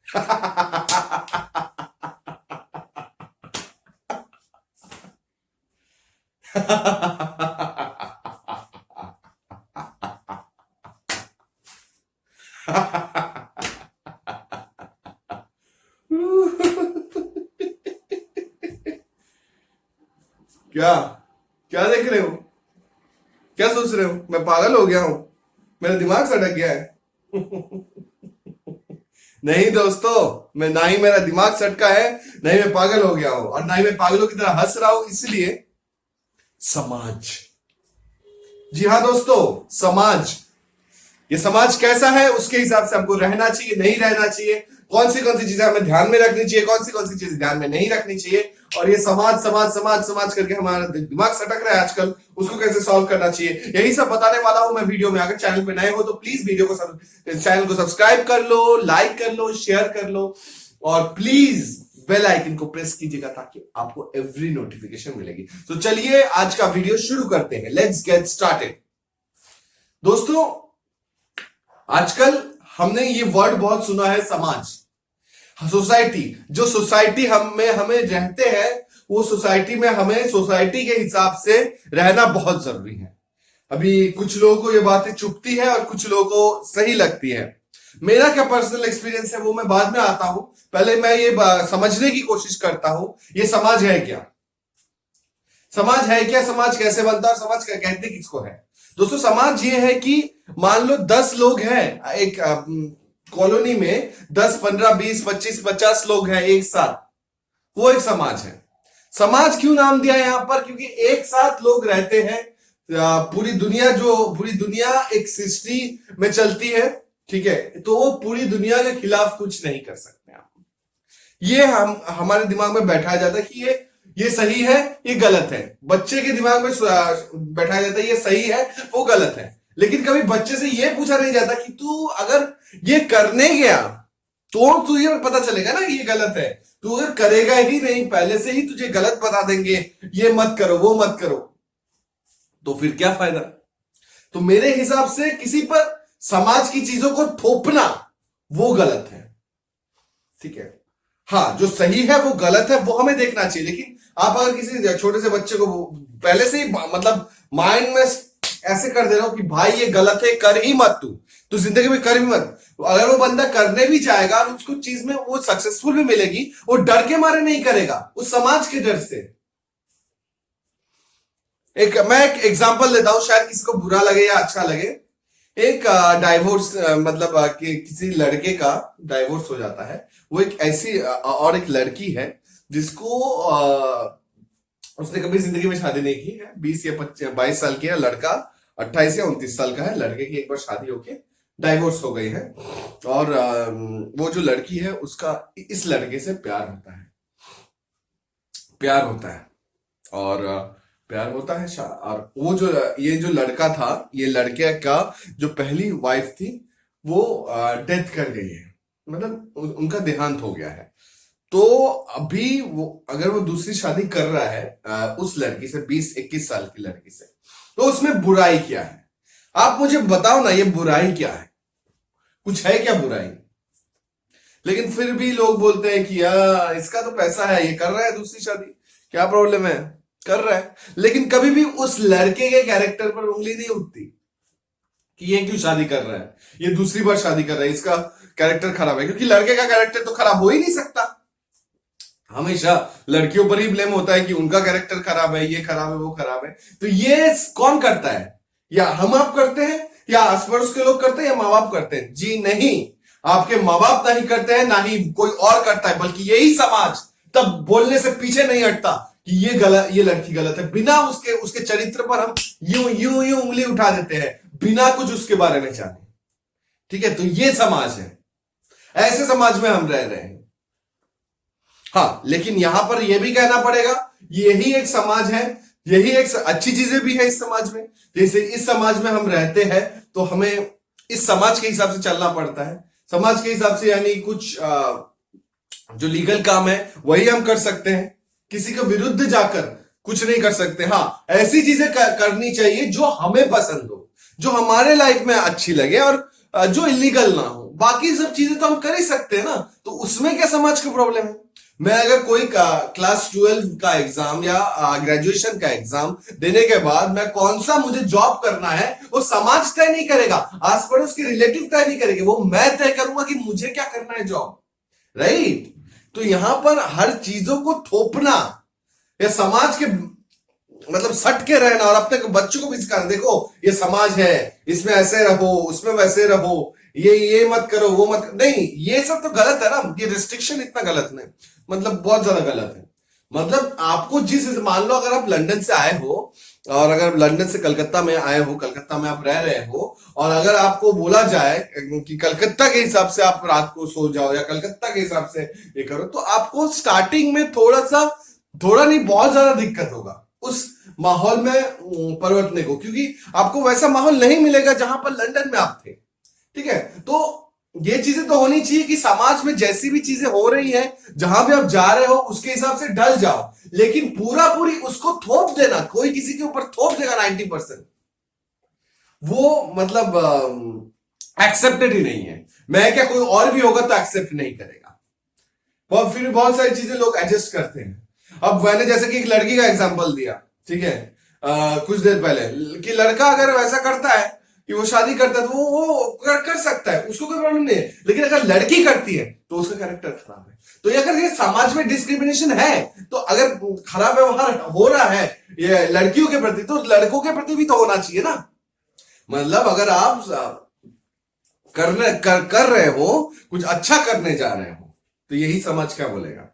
क्या क्या देख रहे हो? क्या सोच रहे हो? मैं पागल हो गया हूं? मेरा दिमाग सटक गया है? नहीं दोस्तों, मैं ना ही मेरा दिमाग सटका है, ना ही मैं पागल हो गया हूं, और ना ही मैं पागलों की तरह हंस रहा हूं। इसलिए समाज, जी हाँ दोस्तों, समाज। ये समाज कैसा है उसके हिसाब से हमको रहना चाहिए, नहीं रहना चाहिए, कौन सी चीजें हमें ध्यान में रखनी चाहिए, कौन सी चीजें ध्यान में नहीं रखनी चाहिए। और ये समाज समाज समाज समाज करके हमारा दिमाग सटक रहा है आजकल, उसको कैसे सॉल्व करना चाहिए, यही सब बताने वाला हूं मैं वीडियो में। अगर चैनल पे नए हो तो प्लीज चैनल को सब्सक्राइब कर लो, लाइक कर लो, शेयर कर लो, और प्लीज बेल आइकन को प्रेस कीजिएगा ताकि आपको एवरी नोटिफिकेशन मिलेगी। तो चलिए आज का वीडियो शुरू करते हैं। Let's get started. दोस्तों, आजकल हमने ये वर्ड बहुत सुना है, समाज, सोसाइटी। जो सोसाइटी हमें हमें रहते हैं, वो सोसाइटी में हमें सोसाइटी के हिसाब से रहना बहुत जरूरी है। अभी कुछ लोगों को ये बातें चुभती है और कुछ लोगों को सही लगती है। मेरा क्या पर्सनल एक्सपीरियंस है वो मैं बाद में आता हूं। पहले मैं ये समझने की कोशिश करता हूं, ये समाज है क्या, समाज है क्या, समाज कैसे बनता है, और समाज कहते किसको है। दोस्तों, समाज ये है कि मान लो 10 लोग हैं एक कॉलोनी में, 10 15 20 25 50 लोग हैं एक साथ, वो एक समाज है। समाज क्यों नाम दिया यहां पर? क्योंकि एक साथ लोग रहते हैं। पूरी दुनिया एक सृष्टि में चलती है, ठीक है, तो वो पूरी दुनिया के खिलाफ कुछ नहीं कर सकते आप। ये हमारे दिमाग में बैठाया जाता है कि ये सही है, ये गलत है। बच्चे के दिमाग में बैठाया जाता है ये सही है, वो गलत है। लेकिन कभी बच्चे से ये पूछा नहीं जाता कि तू अगर ये करने गया तो तुझे पता चलेगा ना ये गलत है। तू अगर करेगा ही नहीं, पहले से ही तुझे गलत बता देंगे, ये मत करो, वो मत करो, तो फिर क्या फायदा। तो मेरे हिसाब से किसी पर समाज की चीजों को थोपना वो गलत है, ठीक है। हाँ, जो सही है वो गलत है, वो हमें देखना चाहिए। लेकिन आप अगर किसी छोटे से बच्चे को पहले से ही मतलब माइंड में ऐसे कर दे रहा हो कि भाई ये गलत है, कर ही मत, तू जिंदगी में कर ही मत, अगर वो बंदा करने भी जाएगा और उसको चीज में वो सक्सेसफुल भी मिलेगी, वो डर के मारे नहीं करेगा, उस समाज के डर से। मैं एक एग्जांपल देता हूं, शायद किसी को बुरा लगे या अच्छा लगे। एक डाइवोर्स मतलब कि किसी लड़के का डाइवोर्स हो जाता है। वो एक ऐसी और एक लड़की है जिसको उसने कभी जिंदगी में शादी नहीं की है। 20 या 22 साल की है लड़का, 28 या 29 साल का है। लड़के की एक बार शादी होके डाइवोर्स हो गई है, और वो जो लड़की है उसका इस लड़के से प्यार होता है, प्यार होता है, और प्यार होता है। और वो जो ये जो लड़का था, ये लड़के का जो पहली वाइफ थी वो डेथ कर गई है, मतलब उनका देहांत हो गया है। तो अभी वो अगर वो दूसरी शादी कर रहा है उस लड़की से, 20-21 साल की लड़की से, तो उसमें बुराई क्या है? आप मुझे बताओ ना, ये बुराई क्या है? कुछ है क्या बुराई? लेकिन फिर भी लोग बोलते हैं कि यार इसका तो पैसा है, ये कर रहा है दूसरी शादी, क्या प्रॉब्लम है, कर रहा है। लेकिन कभी भी उस लड़के के कैरेक्टर पर उंगली नहीं उठती कि ये क्यों शादी कर रहा है, ये दूसरी बार शादी कर रहा है, इसका कैरेक्टर खराब है। क्योंकि लड़के का कैरेक्टर तो खराब हो ही नहीं सकता। हमेशा लड़कियों पर ही ब्लेम होता है कि उनका कैरेक्टर खराब है, ये खराब है, वो खराब है। तो ये कौन करता है? या हम आप करते हैं, या आस पड़ोस के लोग करते हैं, या माँ बाप करते हैं? जी नहीं, आपके माँ बाप नहीं करते हैं, ना ही कोई और करता है, बल्कि यही समाज तब बोलने से पीछे नहीं हटता कि ये गलत, ये लड़की गलत है। बिना उसके उसके चरित्र पर हम यूं यूं यूं उंगली उठा देते हैं, बिना कुछ उसके बारे में जाने, ठीक है। तो ये समाज है, ऐसे समाज में हम रह रहे हैं। हाँ, लेकिन यहां पर यह भी कहना पड़ेगा, यही एक समाज है, यही एक अच्छी चीजें भी है इस समाज में। जैसे इस समाज में हम रहते हैं तो हमें इस समाज के हिसाब से चलना पड़ता है। समाज के हिसाब से यानी कुछ जो लीगल काम है वही हम कर सकते हैं, किसी के विरुद्ध जाकर कुछ नहीं कर सकते। हाँ, ऐसी चीजें करनी चाहिए जो हमें पसंद हो, जो हमारे लाइफ में अच्छी लगे, और जो इलीगल ना हो, बाकी सब चीजें तो हम कर ही सकते हैं ना, तो उसमें क्या समाज का प्रॉब्लम है? मैं अगर कोई क्लास 12 का एग्जाम या ग्रेजुएशन का एग्जाम देने के बाद मैं कौन सा मुझे जॉब करना है, वो समाज तय नहीं करेगा, आस पड़ोस के रिलेटिव तय नहीं करेंगे, वो मैं तय करूंगा कि मुझे क्या करना है जॉब, राइट? तो यहां पर हर चीजों को थोपना या समाज के मतलब सट के रहना और अपने बच्चों को भी सिखाना, देखो ये समाज है, इसमें ऐसे रहो, उसमें वैसे रहो, ये मत करो, वो मत नहीं, ये सब तो गलत है ना। ये रिस्ट्रिक्शन इतना गलत नहीं, मतलब बहुत ज्यादा गलत है। मतलब आपको मान लो अगर आप लंदन से आए हो और अगर लंदन से कलकत्ता में आए हो, कलकत्ता में आप रह रहे हो, और अगर आपको बोला जाए कि कलकत्ता के हिसाब से आप रात को सो जाओ या कलकत्ता के हिसाब से ये करो, तो आपको स्टार्टिंग में थोड़ा नहीं बहुत ज्यादा दिक्कत होगा उस माहौल में परिवर्तन को, क्योंकि आपको वैसा माहौल नहीं मिलेगा जहां पर लंदन में आप थे, ठीक है? तो ये चीजें तो होनी चाहिए कि समाज में जैसी भी चीजें हो रही हैं, जहां भी आप जा रहे हो उसके हिसाब से ढल जाओ, लेकिन पूरी उसको थोप देना, कोई किसी के ऊपर थोप देगा 90%, वो मतलब एक्सेप्टेड ही नहीं है। मैं क्या, कोई और भी होगा तो एक्सेप्ट नहीं करेगा, और फिर बहुत सारी चीजें लोग एडजस्ट करते हैं। अब मैंने जैसे कि एक लड़की का एग्जांपल दिया, ठीक है, कुछ देर पहले, कि लड़का अगर वैसा करता है कि वो शादी करता है तो वो कर सकता है, उसको कोई प्रॉब्लम नहीं है, लेकिन अगर लड़की करती है तो उसका कैरेक्टर खराब है। तो ये अगर ये समाज में डिस्क्रिमिनेशन है, तो अगर खराब व्यवहार हो रहा है ये लड़कियों के प्रति, तो लड़कों के प्रति भी तो होना चाहिए ना। मतलब अगर आप कर रहे हो, कुछ अच्छा करने जा रहे हो, तो यही समाज क्या बोलेगा?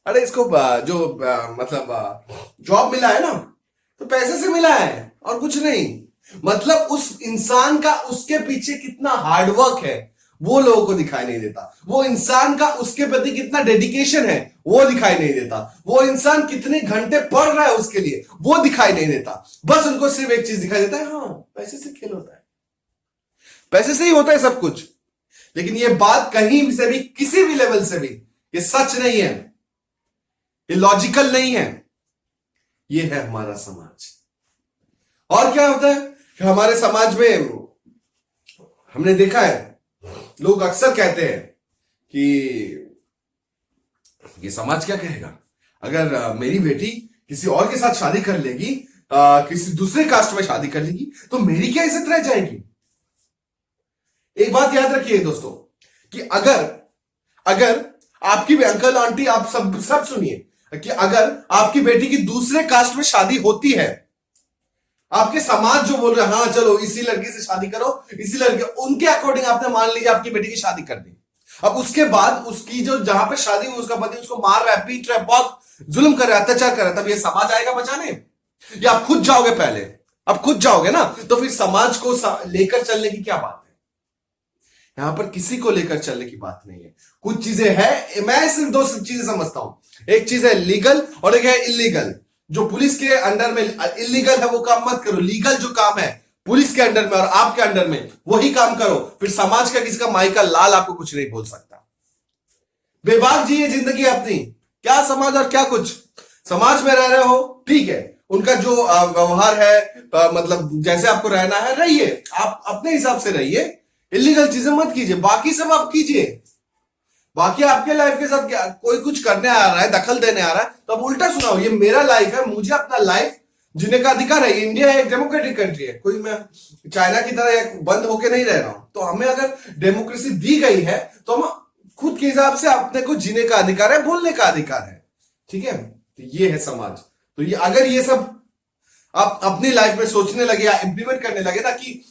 अरे इसको जो मतलब जॉब मिला है ना, तो पैसे से मिला है और कुछ नहीं। मतलब उस इंसान का उसके पीछे कितना हार्डवर्क है वो लोगों को दिखाई नहीं देता, वो इंसान का उसके प्रति कितना डेडिकेशन है वो दिखाई नहीं देता, वो इंसान कितने घंटे पढ़ रहा है उसके लिए वो दिखाई नहीं देता। बस उनको सिर्फ एक चीज दिखाई देता है, हाँ पैसे से खेल होता है, पैसे से ही होता है सब कुछ। लेकिन ये बात कहीं से भी, किसी भी लेवल से भी ये सच नहीं है, ये लॉजिकल नहीं है। ये है हमारा समाज। और क्या होता है कि हमारे समाज में हमने देखा है, लोग अक्सर कहते हैं कि ये समाज क्या कहेगा, अगर मेरी बेटी किसी और के साथ शादी कर लेगी, किसी दूसरे कास्ट में शादी कर लेगी, तो मेरी क्या इज्जत रह जाएगी। एक बात याद रखिए दोस्तों, कि अगर आपकी अंकल आंटी आप सब सुनिए, कि अगर आपकी बेटी की दूसरे कास्ट में शादी होती है, आपके समाज जो बोल रहे हैं हाँ चलो इसी लड़की से शादी करो, इसी लड़के, उनके अकॉर्डिंग आपने मान लीजिए आपकी बेटी की शादी कर दी। अब उसके बाद उसकी जो जहां पे शादी हुई उसका पति उसको मार रहा है, पीट रहा है, बहुत जुल्म कर रहा है, अत्याचार कर रहा है, तब ये समाज आएगा बचाने? या आप खुद जाओगे? पहले आप खुद जाओगे ना, तो फिर समाज को लेकर चलने की क्या बात है? यहां पर किसी को लेकर चलने की बात नहीं है। कुछ चीजें है, मैं सिर्फ दो चीजें समझता हूं, एक चीज है लीगल और एक है इलीगल। जो पुलिस के अंडर में इलीगल है वो काम मत करो, लीगल जो काम है पुलिस के अंडर में और आपके अंडर में वही काम करो, फिर समाज का किसी का माई का लाल आपको कुछ नहीं बोल सकता। बेबाक जिए जिंदगी अपनी, क्या समाज और क्या कुछ। समाज में रह रहे हो ठीक है, उनका जो व्यवहार है, मतलब जैसे आपको रहना है रहिए, आप अपने हिसाब से रहिए, इलीगल चीजें मत कीजिए, बाकी सब आप कीजिए। बाकी आपके लाइफ के साथ क्या कोई कुछ करने आ रहा है, दखल देने आ रहा है, तो अब उल्टा सुनाओ, ये मेरा लाइफ है, मुझे अपना लाइफ जीने का अधिकार है। इंडिया एक डेमोक्रेटिक कंट्री है, कोई मैं चाइना की तरह बंद होके नहीं रह रहा हूं। तो हमें अगर डेमोक्रेसी दी गई है तो हम खुद के हिसाब से अपने को जीने का अधिकार है, बोलने का अधिकार है, ठीक है? तो ये है समाज। तो ये अगर ये सब आप अपनी लाइफ में सोचने लगे या इंप्लीमेंट करने लगे ना कि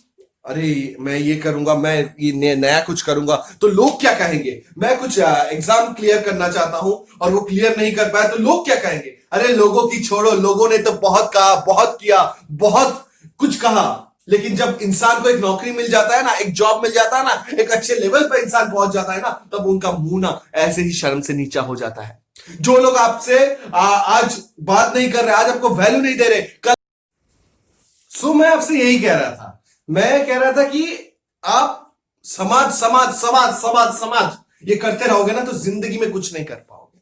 अरे मैं ये करूंगा, मैं ये नया कुछ करूंगा, तो लोग क्या कहेंगे, मैं कुछ एग्जाम क्लियर करना चाहता हूं और वो क्लियर नहीं कर पाया तो लोग क्या कहेंगे, अरे लोगों की छोड़ो, लोगों ने तो बहुत कहा, बहुत किया, बहुत कुछ कहा, लेकिन जब इंसान को एक नौकरी मिल जाता है ना, एक जॉब मिल जाता है ना, एक अच्छे लेवल पर इंसान पहुंच जाता है ना, तब उनका मुंह ना ऐसे ही शर्म से नीचा हो जाता है। जो लोग आपसे आज बात नहीं कर रहे, आज आपको वैल्यू नहीं दे रहे, कल। सो मैं आपसे यही कह रहा था, मैं कह रहा था कि आप समाज समाज समाज समाज समाज ये करते रहोगे ना तो जिंदगी में कुछ नहीं कर पाओगे।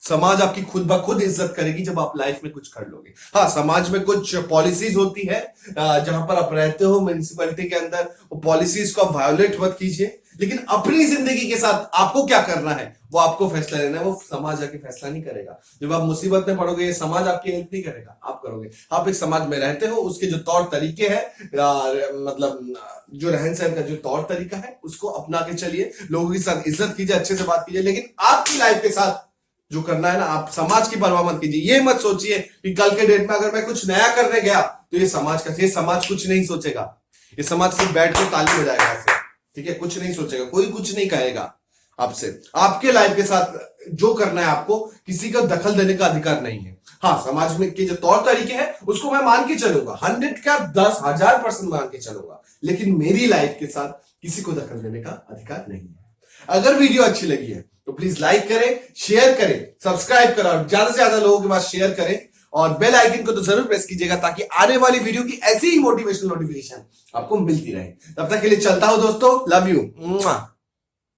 समाज आपकी खुद ब खुद इज्जत करेगी जब आप लाइफ में कुछ कर लोगे। हाँ, समाज में कुछ पॉलिसीज होती है जहां पर आप रहते हो म्युनिसिपैलिटी के अंदर, वो पॉलिसीज को आप वायोलेट मत कीजिए, लेकिन अपनी जिंदगी के साथ आपको क्या करना है वो आपको फैसला लेना है, वो समाज आके फैसला नहीं करेगा। जब आप मुसीबत में पड़ोगे ये समाज आपकी हेल्प नहीं करेगा, आप करोगे। आप एक समाज में रहते हो, उसके जो तौर तरीके हैं, मतलब जो रहन सहन का जो तौर तरीका है उसको अपना के चलिए, लोगों के साथ इज्जत कीजिए, अच्छे से बात कीजिए, लेकिन आपकी लाइफ के साथ जो करना है ना, आप समाज की परवाह मत कीजिए। ये मत सोचिए कि कल के डेट में अगर मैं कुछ नया करने गया तो ये समाज कुछ नहीं सोचेगा, ये समाज सिर्फ बैठ के ताली बजाएगा ऐसे, ठीक है, कुछ नहीं सोचेगा, कोई कुछ नहीं कहेगा आपसे। आपके लाइफ के साथ जो करना है आपको, किसी का दखल देने का अधिकार नहीं है। हाँ, समाज में के जो तौर तरीके हैं उसको मैं मान के चलूंगा, 100 क्या 10,000% मान के चलूंगा, लेकिन मेरी लाइफ के साथ किसी को दखल देने का अधिकार नहीं है। अगर वीडियो अच्छी लगी है तो प्लीज लाइक करें, शेयर करें, सब्सक्राइब करें और ज्यादा से ज्यादा लोगों के पास शेयर करें, और बेल आइकन को तो जरूर प्रेस कीजिएगा ताकि आने वाली वीडियो की ऐसी ही मोटिवेशनल नोटिफिकेशन आपको मिलती रहे। तब तक के लिए चलता हूं दोस्तों, लव यू।